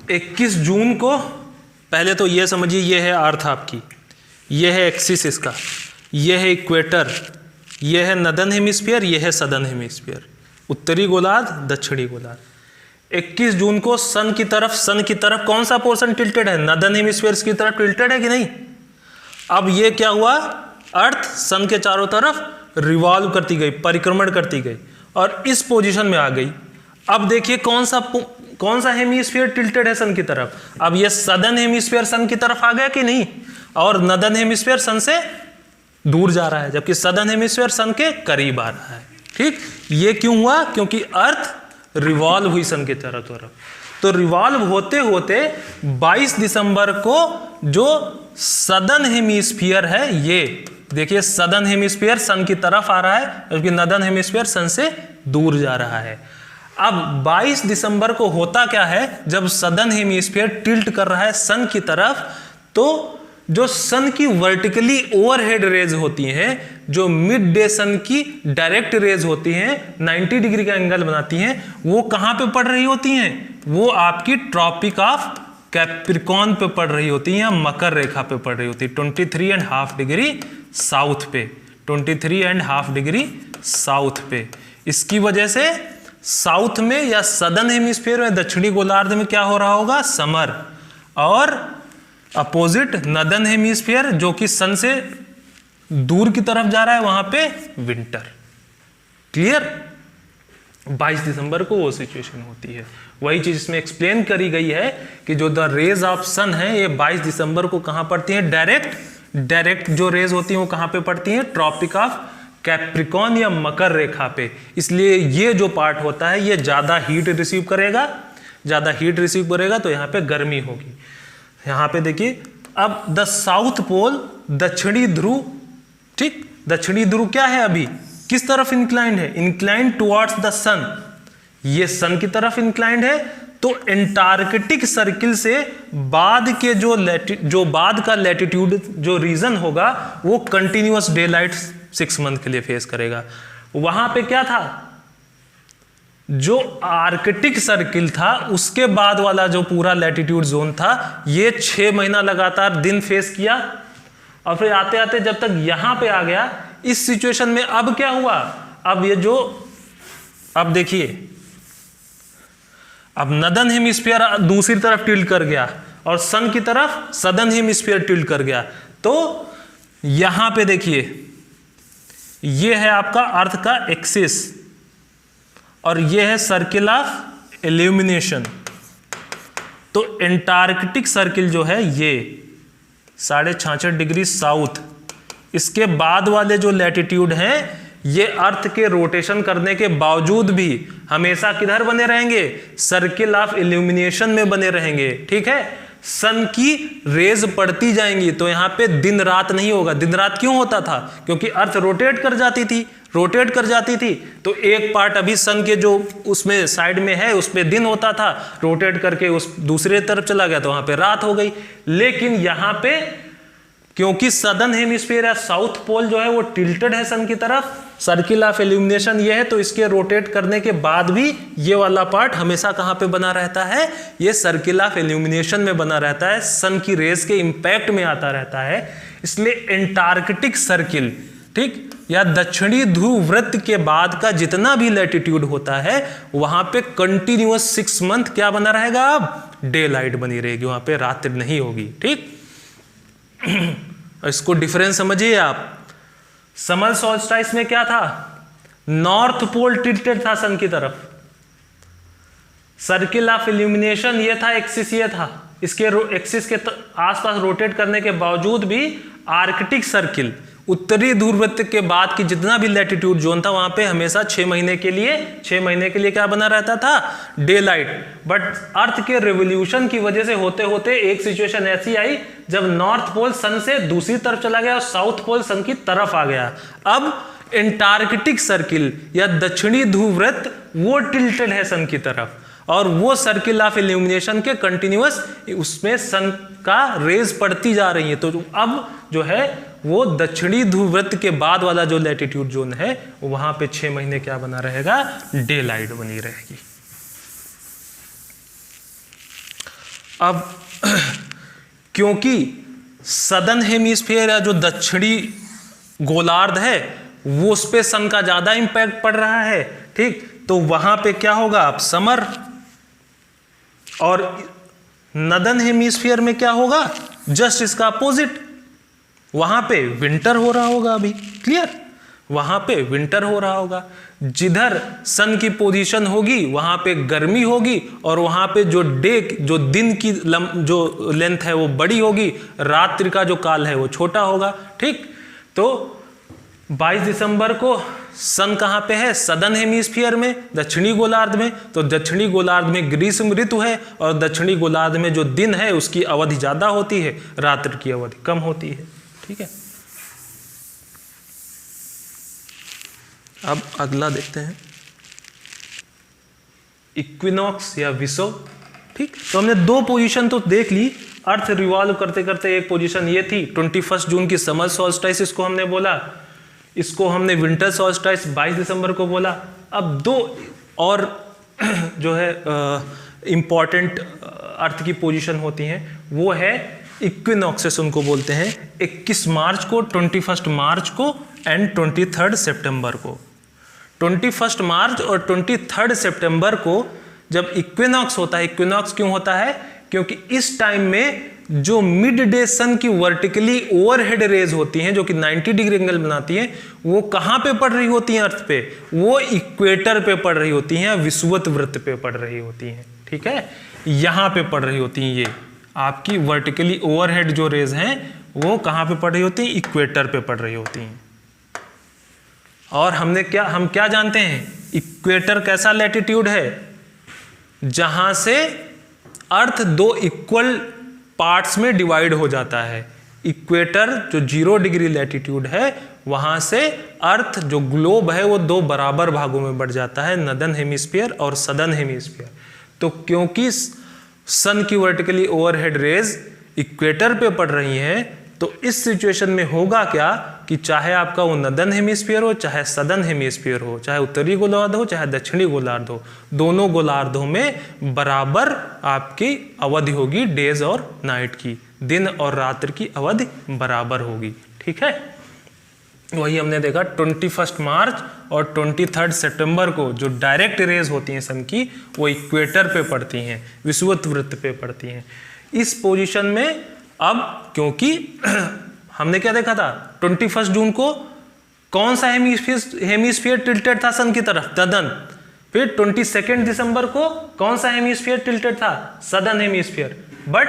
21 जून को पहले तो ये समझिए, ये है अर्थ आपकी, ये है एक्सिस इसका, ये है इक्वेटर, ये है नॉर्दर्न हेमिस्फीयर, ये है सदर्न हेमिस्फीयर, उत्तरी गोलार्ध, दक्षिणी गोलार्ध। 21 जून को सन की तरफ कौन सा पोर्शन टिल्टेड है? नॉर्दर्न हेमिस्फीयर की तरफ टिल्टेड है कि नहीं? अब ये क्या हुआ? अर्थ सन के चारों तरफ रिवॉल्व करती गई, परिक्रमण करती गई और इस पोजीशन में आ गई। अब देखिए कौन सा हेमीस्फीयर टिल्टेड है सन की तरफ। अब ये सदर्न हेमीस्फीयर सन की तरफ आ गया कि नहीं, और नॉर्दर्न हेमीस्फीयर सन से दूर जा रहा है, जबकि सदर्न हेमीस्फीयर सन के करीब आ रहा है। ठीक, ये क्यों हुआ? क्योंकि अर्थ रिवॉल्व हुई सन के चारों तरफ। तो रिवॉल्व होते होते 22 दिसंबर को जो सदर्न हेमीस्फीयर है, ये देखिए सदर्न हेमीस्फीयर सन की तरफ आ रहा है, जबकि नॉर्दर्न हेमीस्फीयर सन से दूर जा रहा है। अब 22 दिसंबर को होता क्या है, जब सदर्न हेमीस्फीयर टिल्ट कर रहा है सन की तरफ, तो जो सन की वर्टिकली ओवरहेड रेज होती हैं, जो मिड डे सन की डायरेक्ट रेज होती हैं, 90 डिग्री का एंगल बनाती हैं, वो कहां पे पड़ रही होती हैं? वो आपकी ट्रॉपिक ऑफ कैप्रिकॉर्न पे पड़ रही होती हैं, मकर रेखा पे पड़ रही होती है, 23.5 डिग्री साउथ पे, 23.5 डिग्री साउथ पे। इसकी वजह से साउथ में या सदर्न हेमिस्फीयर में, दक्षिणी गोलार्ध में क्या हो रहा होगा? समर, और अपोजिट नॉर्दर्न हेमिस्फीयर जो कि सन से दूर की तरफ जा रहा है, वहां पे विंटर। क्लियर? 22 दिसंबर को वो सिचुएशन होती है। वही चीज इसमें एक्सप्लेन करी गई है कि जो द रेज ऑफ सन है, ये 22 दिसंबर को कहां पड़ती है? डायरेक्ट जो रेज होती है वो कहां पे पड़ती है? ट्रॉपिक ऑफ कैप्रिकॉर्न या मकर रेखा पे। इसलिए ये जो पार्ट होता है ये ज्यादा हीट रिसीव करेगा, तो यहाँ पे गर्मी होगी। यहाँ पे देखिए, अब द साउथ पोल, दक्षिणी ध्रुव, ठीक, दक्षिणी ध्रुव क्या है? अभी किस तरफ इंक्लाइंड है? इंक्लाइंड टुवर्ड्स द सन। ये सन की तरफ इंक्लाइंड है, तो एंटार्कटिक सर्किल से बाद के जो बाद का लैटिट्यूड जो रीजन होगा, वो कंटिन्यूअस डे लाइट 6 मंथ के लिए फेस करेगा। वहां पे क्या था? जो आर्कटिक सर्किल था, उसके बाद वाला जो पूरा लैटिट्यूड जोन था, ये 6 महीना लगातार दिन फेस किया, और फिर आते आते जब तक यहां पे आ गया, इस सिचुएशन में अब क्या हुआ? अब देखिए, अब नॉर्दर्न हेमिस्फीयर दूसरी तरफ टिल्ट कर गया और सन की तरफ सदर्न हेमिस्फीयर टिल्ट कर गया। तो यहां पे देखिए, ये है आपका अर्थ का एक्सिस और ये है सर्किल ऑफ इल्यूमिनेशन। तो एंटार्कटिक सर्किल जो है ये 66.5 डिग्री साउथ, इसके बाद वाले जो लैटिट्यूड हैं, ये अर्थ के रोटेशन करने के बावजूद भी हमेशा किधर बने रहेंगे? सर्किल ऑफ इल्यूमिनेशन में बने रहेंगे। ठीक है, सन की रेज पड़ती जाएंगी, तो यहां पे दिन रात नहीं होगा। दिन रात क्यों होता था? क्योंकि अर्थ रोटेट कर जाती थी, तो एक पार्ट अभी सन के जो उसमें साइड में है, उसमें दिन होता था, रोटेट करके उस दूसरे तरफ चला गया तो वहां पे रात हो गई। लेकिन यहां पे क्योंकि सदर्न हेमिस्फीयर या साउथ पोल जो है वो टिल्टेड है सन की तरफ, सर्किल ऑफ इल्यूमिनेशन ये है, तो इसके रोटेट करने के बाद भी ये वाला पार्ट हमेशा कहां पे बना रहता है? ये सर्किल ऑफ इल्यूमिनेशन में बना रहता है, सन की रेज के इंपैक्ट में आता रहता है। इसलिए एंटार्कटिक सर्किल, ठीक, या दक्षिणी ध्रुव वृत्त के बाद का जितना भी लैटिट्यूड होता है, वहां पे कंटिन्यूअस 6 मंथ क्या बना रहेगा? अब डे लाइट बनी रहेगी, वहां पे रात्रि नहीं होगी। ठीक, इसको डिफरेंस समझिए आप। समर सॉल्स्टाइस में क्या था? नॉर्थ पोल टिल्टेड था सन की तरफ, सर्किल ऑफ इल्यूमिनेशन ये था, एक्सिस ये था, इसके एक्सिस के आसपास रोटेट करने के बावजूद भी आर्कटिक सर्किल, उत्तरी ध्रुववृत्त के बाद की जितना भी लैटिट्यूड जोन था, वहां पे हमेशा 6 महीने के लिए क्या बना रहता था? Day light. बट अर्थ के रिवोल्यूशन की वजह से होते होते एक सिचुएशन ऐसी आई जब नॉर्थ पोल सन से दूसरी तरफ चला गया और साउथ पोल सन की तरफ आ गया। अब एंटार्कटिक सर्किल या दक्षिणी ध्रुववृत्त वो टिल्टेड है सन की तरफ, और वो सर्किल ऑफ इल्यूमिनेशन के कंटिन्यूअस उसमें सन का रेज पड़ती जा रही है। तो अब जो है वो दक्षिणी ध्रुववृत्त के बाद वाला जो लैटिट्यूड जोन है, वहां पे 6 महीने क्या बना रहेगा? डे लाइट बनी रहेगी। अब क्योंकि सदर्न हेमिस्फीयर या जो दक्षिणी गोलार्ध है, वो उस पे सन का ज्यादा इंपैक्ट पड़ रहा है। ठीक, तो वहां पे क्या होगा? अब समर, और नॉर्दर्न हेमिस्फीयर में क्या होगा? जस्ट इसका अपोजिट, वहां पे विंटर हो रहा होगा अभी, क्लियर, वहां पे विंटर हो रहा होगा। जिधर सन की पोजीशन होगी वहां पे गर्मी होगी, और वहां पे जो दिन की जो लेंथ है वो बड़ी होगी, रात्रि का जो काल है वो छोटा होगा। ठीक, तो 22 दिसंबर को सन कहाँ पे है? सदर्न हेमिस्फीयर में, दक्षिणी गोलार्ध में। तो दक्षिणी गोलार्ध में ग्रीष्म ऋतु है, और दक्षिणी गोलार्ध में जो दिन है उसकी अवधि ज्यादा होती है, रात्रि की अवधि कम होती है। ठीक है, अब अगला देखते हैं, इक्विनॉक्स या विषुव। ठीक, तो हमने दो पोजीशन तो देख ली। अर्थ रिवॉल्व करते करते एक पोजीशन ये थी 21 जून की समर सॉल्स्टिस, इसको हमने बोला, इसको हमने विंटर सॉल्स्टिस 22 दिसंबर को बोला। अब दो और जो है इंपॉर्टेंट अर्थ की पोजीशन होती हैं, वो है इक्विनॉक्सेस उनको बोलते हैं, 21 मार्च को, 21 मार्च को एंड 23 सितंबर को। 21 मार्च और 23 सितंबर को जब इक्विनॉक्स होता है, इक्विनॉक्स क्यों होता है? क्योंकि इस टाइम में जो मिड डे सन की वर्टिकली ओवरहेड रेज होती हैं, जो कि 90 डिग्री एंगल बनाती हैं, वो कहां पे पड़ रही होती हैं अर्थ पे? वो इक्वेटर पे पड़ रही होती हैं, विषुवत वृत्त पे पड़ रही होती हैं। ठीक है, यहां पे पड़ रही होती हैं, ये आपकी वर्टिकली ओवरहेड जो रेज हैं वो कहां पे पड़ रही होती हैं? इक्वेटर पे पड़ रही होती हैं। और हम क्या जानते हैं? इक्वेटर कैसा लैटिट्यूड है? जहां से अर्थ दो इक्वल पार्ट्स में डिवाइड हो जाता है। इक्वेटर जो 0 डिग्री लैटिट्यूड है, वहां से अर्थ जो ग्लोब है वो दो बराबर भागों में बढ़ जाता है, नॉर्दर्न हेमिस्फीयर और सदर्न हेमिस्फीयर। तो क्योंकि सन की वर्टिकली ओवरहेड रेज इक्वेटर पे पड़ रही हैं, तो इस सिचुएशन में होगा क्या कि चाहे आपका वो नॉर्दर्न हेमिस्फीयर हो, चाहे सदर्न हेमिस्फीयर हो, चाहे उत्तरी गोलार्ध हो, चाहे दक्षिणी गोलार्ध हो, दोनों गोलार्धों में बराबर आपकी अवधि होगी डेज और नाइट की, दिन और रात्रि की अवधि बराबर होगी। ठीक है, वही हमने देखा 21 मार्च और 23 सितंबर को जो डायरेक्ट रेज होती हैं सन की, वो इक्वेटर पे पड़ती हैं, विषुवत वृत्त पे पड़ती हैं। इस पोजीशन में अब क्योंकि हमने क्या देखा था 21 जून को कौन सा हेमिस्फीयर टिल्टेड था सन की तरफ? सदर्न। फिर 22 दिसंबर को कौन सा हेमिस्फीयर टिल्टेड था? Southern hemisphere. बट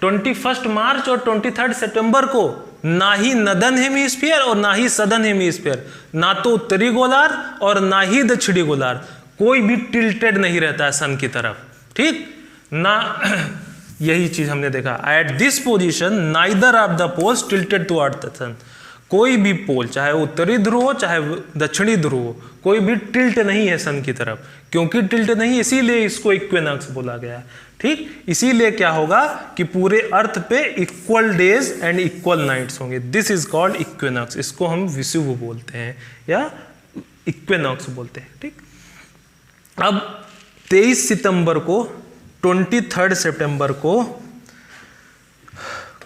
21 मार्च और 23 सितंबर को ना ही नॉर्दर्न हेमिस्फीयर और ना ही सदर्न हेमिस्फीयर, ना तो उत्तरी गोलार्ध और ना ही दक्षिणी गोलार्ध, कोई भी टिल्टेड नहीं रहता है सन की तरफ। ठीक ना, यही चीज हमने देखा। At this position neither of the poles tilted toward the sun. कोई भी पोल, चाहे उत्तरी ध्रुव हो चाहे दक्षिणी ध्रुव हो, कोई भी टिल्ट नहीं है सन की तरफ। क्योंकि टिल्ट नहीं, इसीलिए इसको इक्विनॉक्स बोला गया। ठीक, इसीलिए क्या होगा कि पूरे अर्थ पे equal days and equal nights होंगे। This is called equinox. इसको हम विषुव बोलते हैं या इक्विनॉक्स बोलते हैं। ठीक, अब 23 सितंबर को 23 सितंबर को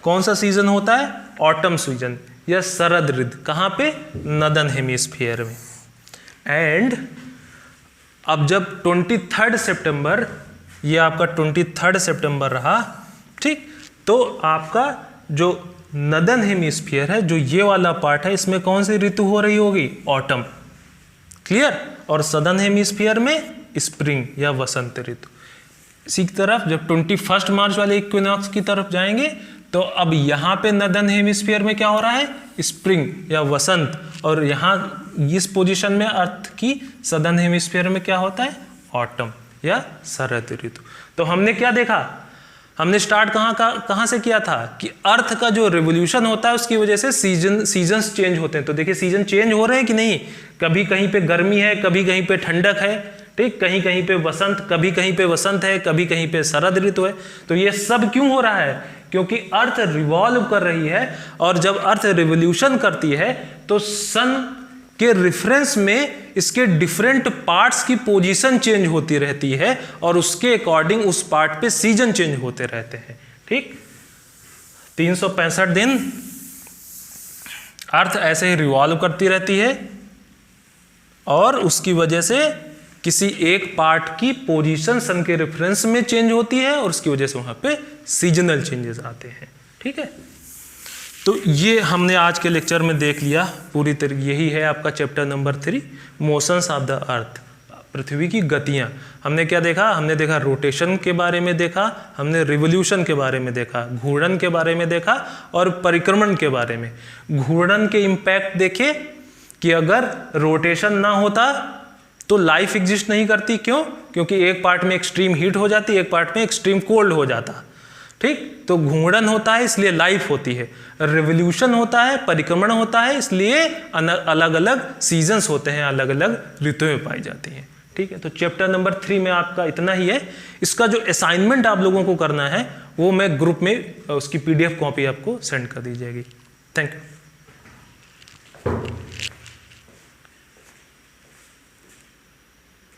कौन सा सीजन होता है? ऑटम सीजन या शरद ऋतु। कहां पे? नॉर्दर्न हेमिस्फीयर में। एंड अब जब 23 सितंबर, ये आपका 23 सितंबर रहा, ठीक, तो आपका जो नॉर्दर्न हेमिस्फीयर है, जो ये वाला पार्ट है, इसमें कौन सी ऋतु हो रही होगी? ऑटम। क्लियर। और सदर्न हेमिस्फीयर में स्प्रिंग या वसंत ऋतु। इसी तरफ जब 21 मार्च वाले इक्विनॉक्स की तरफ जाएंगे, तो अब यहाँ पे नॉर्दर्न हेमिस्फीयर में क्या हो रहा है? स्प्रिंग या वसंत। और यहाँ इस पोजीशन में अर्थ की सदर्न हेमिस्फीयर में क्या होता है? ऑटम या शरद ऋतु। तो हमने क्या देखा? हमने स्टार्ट कहाँ से किया था कि अर्थ का जो रिवोल्यूशन होता है उसकी वजह से सीजन्स चेंज होते हैं। तो देखिए सीजन चेंज हो रहे हैं कि नहीं? कभी कहीं पे गर्मी है, कभी कहीं पे ठंडक है, ठीक, कहीं कहीं पे वसंत, कभी कहीं पे वसंत है, कभी कहीं पे शरद ऋतु है। तो ये सब क्यों हो रहा है? क्योंकि अर्थ रिवॉल्व कर रही है, और जब अर्थ रिवोल्यूशन करती है तो सन के रेफरेंस में इसके डिफरेंट पार्ट्स की पोजीशन चेंज होती रहती है, और उसके अकॉर्डिंग उस पार्ट पे सीजन चेंज होते रहते हैं। ठीक, 365 दिन अर्थ ऐसे ही रिवॉल्व करती रहती है, और उसकी वजह से किसी एक पार्ट की पोजीशन सन के रेफरेंस में चेंज होती है, और उसकी वजह से वहां पे सीजनल चेंजेस आते हैं। ठीक है, तो ये हमने आज के लेक्चर में देख लिया पूरी तरह। यही है आपका chapter number 3, motions of the earth, पृथ्वी की गतियाँ। हमने क्या देखा? हमने देखा रोटेशन के बारे में देखा, हमने रिवोल्यूशन के बारे में देखा, घूर्णन के बारे में देखा और परिक्रमण के बारे में। घूर्णन के इम्पैक्ट देखे कि अगर रोटेशन ना होता तो लाइफ एग्जिस्ट नहीं करती। क्यों? क्योंकि एक पार्ट में एक्सट्रीम हीट हो जाती, एक पार्ट में एक्सट्रीम कोल्ड हो जाता। ठीक, तो घूर्णन होता है इसलिए लाइफ होती है, रिवोल्यूशन होता है, परिक्रमण होता है, इसलिए अलग अलग सीजन्स होते हैं, अलग अलग ऋतुएं पाई जाती हैं। ठीक है, तो चैप्टर नंबर 3 में आपका इतना ही है। इसका जो असाइनमेंट आप लोगों को करना है वो मैं ग्रुप में उसकी PDF कॉपी आपको सेंड कर दी जाएगी। Thank you.